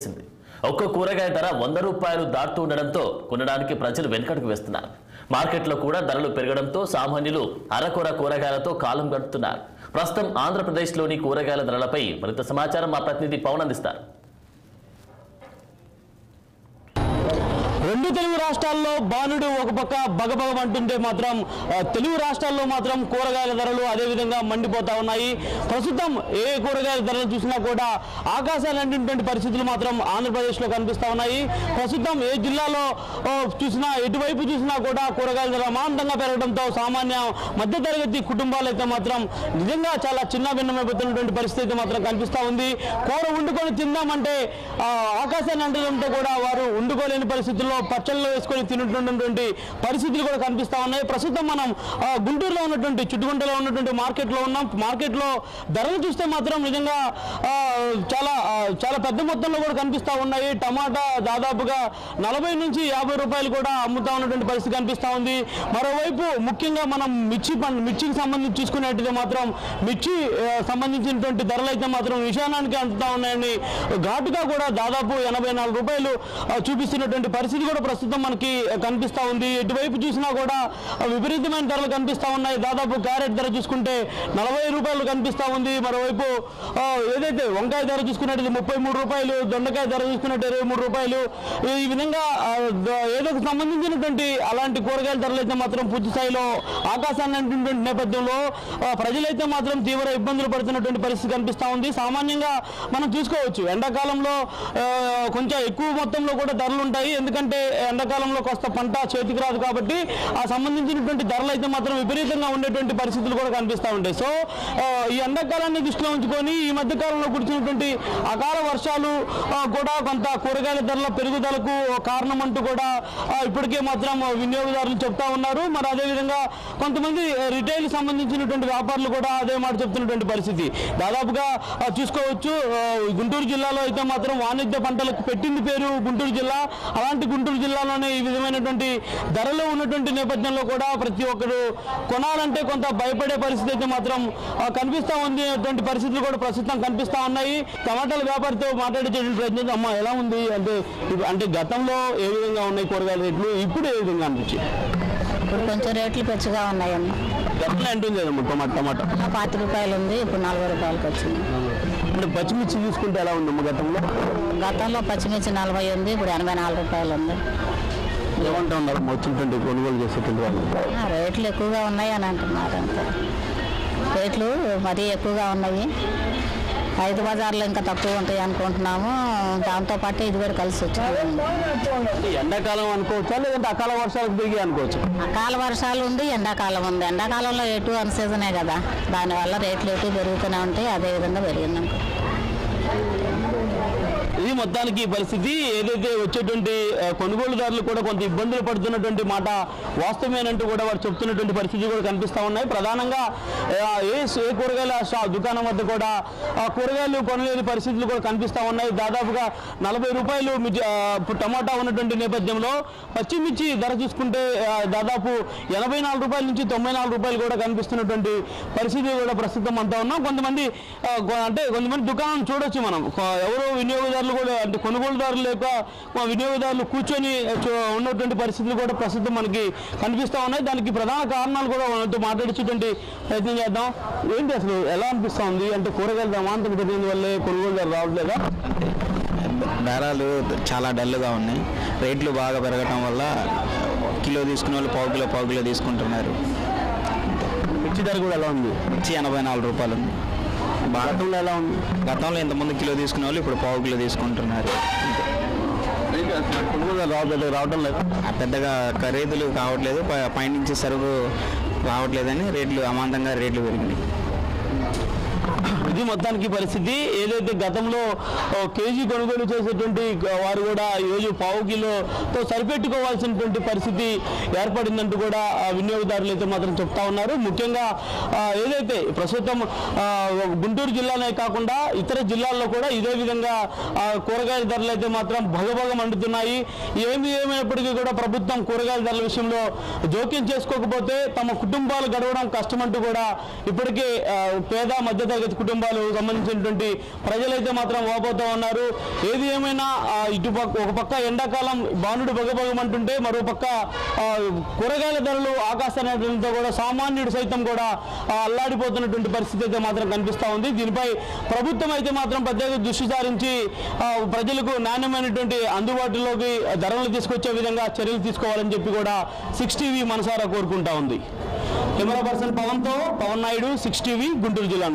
ఒక్క కూరగాయ ధర 100 రూపాయలు దాటుతూ ఉండడంతో కొనడానికి ప్రజలు వెనుకడుగు వేస్తున్నారు. మార్కెట్లో కూడా ధరలు పెరగడంతో సామాన్యులు అరకొర కూరగాయలతో కాలం గడుపుతున్నారు. ప్రస్తుతం ఆంధ్రప్రదేశ్లోని కూరగాయల ధరలపై మరింత సమాచారం మా ప్రతినిధి పవన్ అందిస్తారు. రెండు తెలుగు రాష్ట్రాల్లో బాణుడు ఒక పక్క బగబగమంటుంటే మాత్రం తెలుగు రాష్ట్రాల్లో మాత్రం కూరగాయల ధరలు అదేవిధంగా మండిపోతా ఉన్నాయి. ప్రస్తుతం ఏ కూరగాయల ధరలు చూసినా కూడా ఆకాశాలు అంటినటువంటి పరిస్థితులు మాత్రం ఆంధ్రప్రదేశ్లో కనిపిస్తూ ఉన్నాయి. ప్రస్తుతం ఏ జిల్లాలో చూసినా ఎటువైపు చూసినా కూడా కూరగాయల ధర అమాంతంగా పెరగడంతో సామాన్య మధ్యతరగతి కుటుంబాలు అయితే మాత్రం నిజంగా చాలా చిన్న భిన్నమైపోతున్నటువంటి పరిస్థితి అయితే మాత్రం కనిపిస్తూ ఉంది. కూర వండుకొని తిందామంటే ఆకాశాన్ని అంటడంతో కూడా వారు వండుకోలేని పరిస్థితుల్లో పచ్చళ్ళలో వేసుకొని తింటున్నటువంటి పరిస్థితులు కూడా కనిపిస్తా ఉన్నాయి. ప్రస్తుతం మనం గుంటూరులో ఉన్నటువంటి చుట్టుగుంటలో ఉన్నటువంటి మార్కెట్లో ఉన్నాం. మార్కెట్లో ధరలు చూస్తే మాత్రం నిజంగా చాలా పెద్ద మొత్తంలో కూడా కనిపిస్తూ ఉన్నాయి. టమాటా దాదాపుగా 40 నుంచి 50 రూపాయలు కూడా అమ్ముతా ఉన్నటువంటి పరిస్థితి కనిపిస్తూ ఉంది. మరోవైపు ముఖ్యంగా మనం మిర్చికి సంబంధించి చూసుకునేటైతే మాత్రం మిర్చి సంబంధించినటువంటి ధరలు అయితే మాత్రం విషయానికి అందుతా ఉన్నాయని ఘాటుగా కూడా దాదాపు 84 రూపాయలు చూపిస్తున్నటువంటి పరిస్థితి కూడా ప్రస్తుతం మనకి కనిపిస్తూ ఉంది. ఎటువైపు చూసినా కూడా విపరీతమైన ధరలు కనిపిస్తూ ఉన్నాయి. దాదాపు క్యారెట్ ధర చూసుకుంటే 40 రూపాయలు కనిపిస్తూ ఉంది. మరోవైపు ఏదైతే వంకాయ ధర చూసుకున్నట్టు 33 రూపాయలు, దొండకాయ ధర చూసుకున్నట్టు 23 రూపాయలు, ఈ విధంగా ఏదో సంబంధించినటువంటి అలాంటి కూరగాయల ధరలు అయితే మాత్రం పూర్తి స్థాయిలో ఆకాశాన్ని అంటున్నటువంటి నేపథ్యంలో ప్రజలైతే మాత్రం తీవ్ర ఇబ్బందులు పడుతున్నటువంటి పరిస్థితి కనిపిస్తూ ఉంది. సామాన్యంగా మనం చూసుకోవచ్చు ఎండాకాలంలో కొంచెం ఎక్కువ మొత్తంలో కూడా ధరలు ఉంటాయి. ఎందుకంటే ఎండాకాలంలో కొత్త పంట చేతికి రాదు కాబట్టి ఆ సంబంధించినటువంటి ధరలు అయితే మాత్రం విపరీతంగా ఉండేటువంటి పరిస్థితులు కూడా కనిపిస్తూ ఉంటాయి. సో ఈ ఎండాకాలాన్ని దృష్టిలో ఉంచుకొని ఈ మధ్య కాలంలో కురిసినటువంటి అకాల వర్షాలు కూడా కొంత కూరగాయల ధరల పెరుగుదలకు కారణం అంటూ కూడా ఇప్పటికే మాత్రం వినియోగదారులు చెప్తా ఉన్నారు. మరి అదేవిధంగా కొంతమంది రిటైల్ సంబంధించినటువంటి వ్యాపారులు కూడా అదే మాట చెప్తున్నటువంటి పరిస్థితి దాదాపుగా చూసుకోవచ్చు. గుంటూరు జిల్లాలో అయితే మాత్రం వాణిజ్య పంటలకు పెట్టింది పేరు గుంటూరు జిల్లా. అలాంటి గుంటూరు జిల్లాలోనే ఈ విధమైనటువంటి ధరలు ఉన్నటువంటి నేపథ్యంలో కూడా ప్రతి ఒక్కరు కొనాలంటే కొంత భయపడే పరిస్థితి అయితే మాత్రం కనిపిస్తూ ఉంది. అటువంటి పరిస్థితులు కూడా ప్రస్తుతం కనిపిస్తూ ఉన్నాయి. టమాటాల వ్యాపారితో మాట్లాడేటువంటి ప్రయత్నం అమ్మ ఎలా ఉంది అంటే గతంలో ఏ విధంగా ఉన్నాయి కూరగాయల రేట్లు, ఇప్పుడు ఏ విధంగా అనిపించి? ఇప్పుడు కొంచెం రేట్లు పెంచుగా ఉన్నాయమ్మా. గతంలో ఎంత ఉంది కదమ్మా టమాటా? 50 రూపాయలు ఉంది, ఇప్పుడు 40 రూపాయలకు వచ్చింది. అంటే పచ్చిమిర్చి చూసుకుంటే ఎలా ఉందమ్మా గతంలో పచ్చిమిర్చి 40 ఉంది, ఇప్పుడు 84 రూపాయలు ఉంది. ఏమంటా ఉన్నారు వచ్చినటువంటి కొనుగోలు చేసేటువంటి వాళ్ళు? రేట్లు ఎక్కువగా ఉన్నాయి అని అంటున్నారు. అంతే రేట్లు మరీ ఎక్కువగా ఉన్నాయి. 5 బజార్లు ఇంకా తక్కువ ఉంటాయి అనుకుంటున్నాము. దాంతోపాటు ఇది కూడా కలిసి వచ్చింది. ఎండాకాలం అనుకోవచ్చా లేదంటే అకాల వర్షాలకు పెరిగి అనుకోవచ్చు? అకాల వర్షాలు ఉంది, ఎండాకాలం ఉంది. ఎండాకాలంలో ఎటు అన్ సీజనే కదా, దానివల్ల రేట్లు ఎటు పెరుగుతూనే ఉంటాయి. అదేవిధంగా పెరిగింది అనుకో. ఇది మొత్తానికి పరిస్థితి. ఏదైతే వచ్చేటువంటి కొనుగోలుదారులు కూడా కొంత ఇబ్బందులు పడుతున్నటువంటి మాట వాస్తవమేనంటూ కూడా వారు చెప్తున్నటువంటి పరిస్థితి కూడా కనిపిస్తూ ఉన్నాయి. ప్రధానంగా ఏ కూరగాయల దుకాణం వద్ద కూడా కూరగాయలు కొనలేని పరిస్థితులు కూడా కనిపిస్తూ ఉన్నాయి. దాదాపుగా 40 రూపాయలు టమాటా ఉన్నటువంటి నేపథ్యంలో పచ్చిమిర్చి ధర చూసుకుంటే దాదాపు 84 రూపాయల నుంచి 94 రూపాయలు కూడా కనిపిస్తున్నటువంటి పరిస్థితి కూడా ప్రస్తుతం అంతా ఉన్నాం. కొంతమంది దుకాణం చూడొచ్చు మనం. ఎవరో వినియోగదారులు కూడా అంటే కొనుగోలుదారులు లేక వినియోగదారులు కూర్చొని ఉన్నటువంటి పరిస్థితులు కూడా ప్రస్తుతం మనకి కనిపిస్తూ ఉన్నాయి. దానికి ప్రధాన కారణాలు కూడా మనతో మాట్లాడించేటువంటి ప్రయత్నం చేద్దాం. ఏంటి అసలు ఎలా అనిపిస్తూ ఉంది అంటే కూరగాయలు అమాంతం పెరిగిన వల్లే కొనుగోలుదారు రావట్లేదా? ధరలు చాలా డల్గా ఉన్నాయి. రేట్లు బాగా పెరగటం వల్ల కిలో తీసుకునే వాళ్ళు పావు కిలో తీసుకుంటున్నారు. మిర్చి ధర కూడా ఎలా ఉంది? మిర్చి 84 రూపాయలు ఉంది. భారతంలో ఎలా ఉంది? గతంలో ఇంతకుముందు కిలో తీసుకునే వాళ్ళు ఇప్పుడు పావు కిలో తీసుకుంటున్నారు. రావటం లేదు, పెద్దగా ఖరీదులు కావట్లేదు. పైనుంచి సరుకు రావట్లేదని రేట్లు అమాంతంగా రేట్లు పెరిగినాయి. ఇది మొత్తానికి పరిస్థితి. ఏదైతే గతంలో కేజీ కొనుగోలు చేసేటువంటి వారు కూడా ఈరోజు పావు కిలోతో సరిపెట్టుకోవాల్సినటువంటి పరిస్థితి ఏర్పడిందంటూ కూడా వినియోగదారులు అయితే మాత్రం చెప్తా ఉన్నారు. ముఖ్యంగా ఏదైతే ప్రస్తుతం గుంటూరు జిల్లానే కాకుండా ఇతర జిల్లాల్లో కూడా ఇదే విధంగా కూరగాయల ధరలు అయితే మాత్రం భగభగం మండుతున్నాయి. ఏమైనప్పటికీ కూడా ప్రభుత్వం కూరగాయల ధరల విషయంలో జోక్యం చేసుకోకపోతే తమ కుటుంబాలు గడవడం కష్టమంటూ కూడా ఇప్పటికే పేద మధ్యతరగతి కుటుంబాలు వర్గాలు సంబంధించినటువంటి ప్రజలైతే మాత్రం వాపోతూ ఉన్నారు. ఏది ఏమైనా ఒక పక్క ఎండాకాలం బాణుడు బగబగమంటుంటే మరో పక్క కూరగాయల ధరలు ఆకాశాన్ని కూడా సామాన్యుడు సైతం కూడా అల్లాడిపోతున్నటువంటి పరిస్థితి అయితే మాత్రం కనిపిస్తూ ఉంది. దీనిపై ప్రభుత్వం అయితే మాత్రం ప్రత్యేక దృష్టి సారించి ప్రజలకు నాణ్యమైనటువంటి అందుబాటులోకి ధరలు తీసుకొచ్చే విధంగా చర్యలు తీసుకోవాలని చెప్పి కూడా 6 టీవీ మనసారా కోరుకుంటా ఉంది. కెమెరా పర్సన్ పవన్తో పవన్ నాయుడు, 6 టీవీ, గుంటూరు జిల్లా.